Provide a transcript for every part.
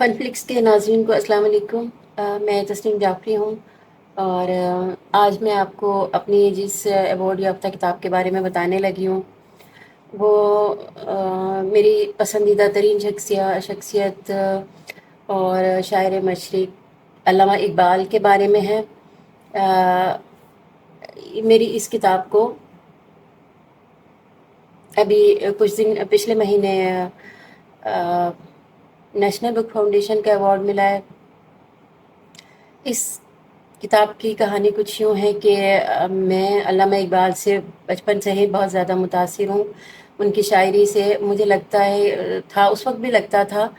फनफ्लिक्स के नाज़रीन को अस्सलाम वालेकुम। मैं तस्नीम जाफ़री हूँ और आज मैं आपको अपनी जिस अवार्ड याफ्ता किताब के बारे में बताने लगी हूँ वो मेरी पसंदीदा तरीन शख्सियत और शायर मशरिक़ अल्लामा इकबाल के बारे में है। मेरी इस किताब को अभी कुछ दिन पिछले महीने नेशनल बुक फाउंडेशन का अवार्ड मिला है। इस किताब की कहानी कुछ यूँ है कि मैं अल्लामा इकबाल से बचपन से ही बहुत ज़्यादा मुतासिर हूँ। उनकी शायरी से मुझे लगता है था, उस वक्त भी लगता था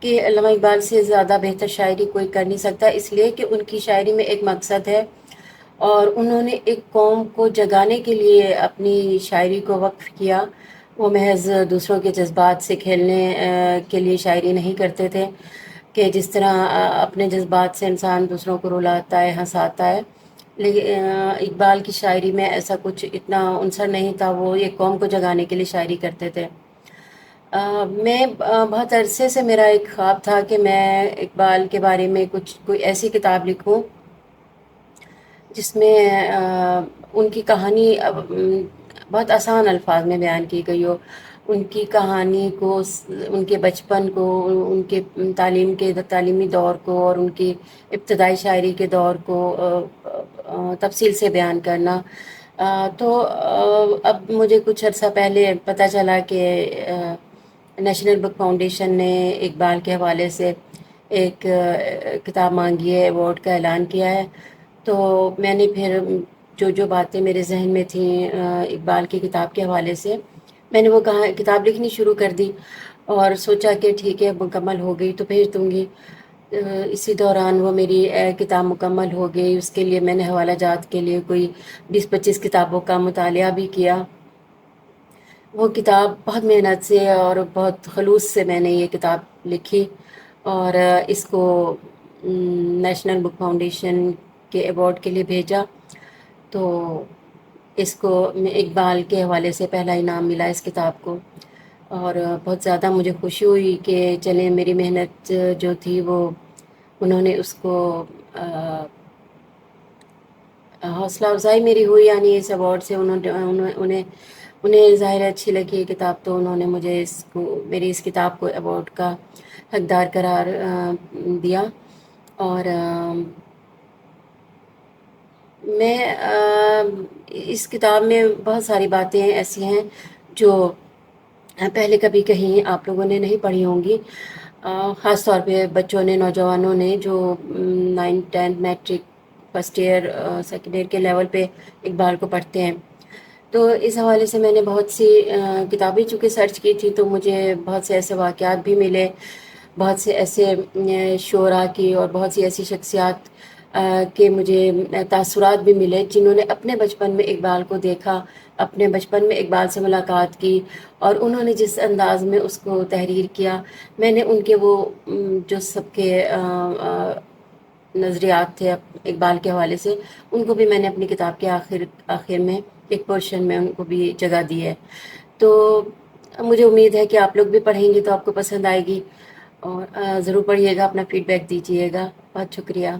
कि अल्लामा इकबाल से ज़्यादा बेहतर शायरी कोई कर नहीं सकता, इसलिए कि उनकी शायरी में एक मकसद है और उन्होंने एक कौम को जगाने के लिए अपनी शायरी को वक्फ किया। वो महज़ दूसरों के जज्बात से खेलने के लिए शायरी नहीं करते थे कि जिस तरह अपने जज्बात से इंसान दूसरों को रुलाता है, हंसाता है, लेकिन इकबाल की शायरी में ऐसा कुछ इतना उनसर नहीं था। वो एक कौम को जगाने के लिए शायरी करते थे। मैं बहुत अरसे से मेरा एक ख्वाब था कि मैं इकबाल के बारे में कोई ऐसी किताब लिखूं जिसमें उनकी कहानी बहुत आसान अल्फाज में बयान की गई हो। उनकी कहानी को, उनके बचपन को, उनके तालीमी दौर को और उनकी इब्तदाई शायरी के दौर को तफसील से बयान करना। तो अब मुझे कुछ अर्सा पहले पता चला कि नेशनल बुक फाउंडेशन ने इकबाल के हवाले से एक किताब मांगी है, अवार्ड का ऐलान किया है। तो मैंने फिर जो जो बातें मेरे जहन में थीं इकबाल की किताब के हवाले से, मैंने वो किताब लिखनी शुरू कर दी और सोचा कि ठीक है, मुकम्मल हो गई तो भेज दूँगी। इसी दौरान वो मेरी किताब मुकम्मल हो गई। उसके लिए मैंने हवाला जात के लिए कोई 20-25 किताबों का मुतालिया भी किया। वो किताब बहुत मेहनत से और बहुत खलूस से मैंने ये किताब लिखी और इसको नेशनल बुक फाउंडेशन के अवार्ड के लिए भेजा। तो इसको इकबाल के हवाले से पहला इनाम मिला इस किताब को और बहुत ज़्यादा मुझे खुशी हुई कि चलें, मेरी मेहनत जो थी वो उन्होंने उसको हौसला अफजाई मेरी हुई, यानी इस अवार्ड से उन्हें ज़ाहिर अच्छी लगी ये किताब, तो उन्होंने मुझे मेरी इस किताब को अवार्ड का हकदार करार दिया। और इस किताब में बहुत सारी बातें ऐसी हैं जो पहले कभी कहीं आप लोगों ने नहीं पढ़ी होंगी, ख़ास तौर पे बच्चों ने, नौजवानों ने जो 9th-10th matric first year second year के लेवल पे इकबाल को पढ़ते हैं। तो इस हवाले से मैंने बहुत सी किताबें चूँकि सर्च की थी, तो मुझे बहुत से ऐसे वाक़यात भी मिले, बहुत से ऐसे शुअरा की और बहुत सी ऐसी शख्सियात के मुझे तासुरात भी मिले जिन्होंने अपने बचपन में इकबाल को देखा, अपने बचपन में इकबाल से मुलाकात की और उन्होंने जिस अंदाज़ में उसको तहरीर किया। मैंने उनके वो जो सबके नज़रियात थे इकबाल के हवाले से, उनको भी मैंने अपनी किताब के आखिर में एक पोर्शन में उनको भी जगह दी है। तो मुझे उम्मीद है कि आप लोग भी पढ़ेंगे तो आपको पसंद आएगी और ज़रूर पढ़िएगा, अपना फ़ीडबैक दीजिएगा। बहुत शुक्रिया।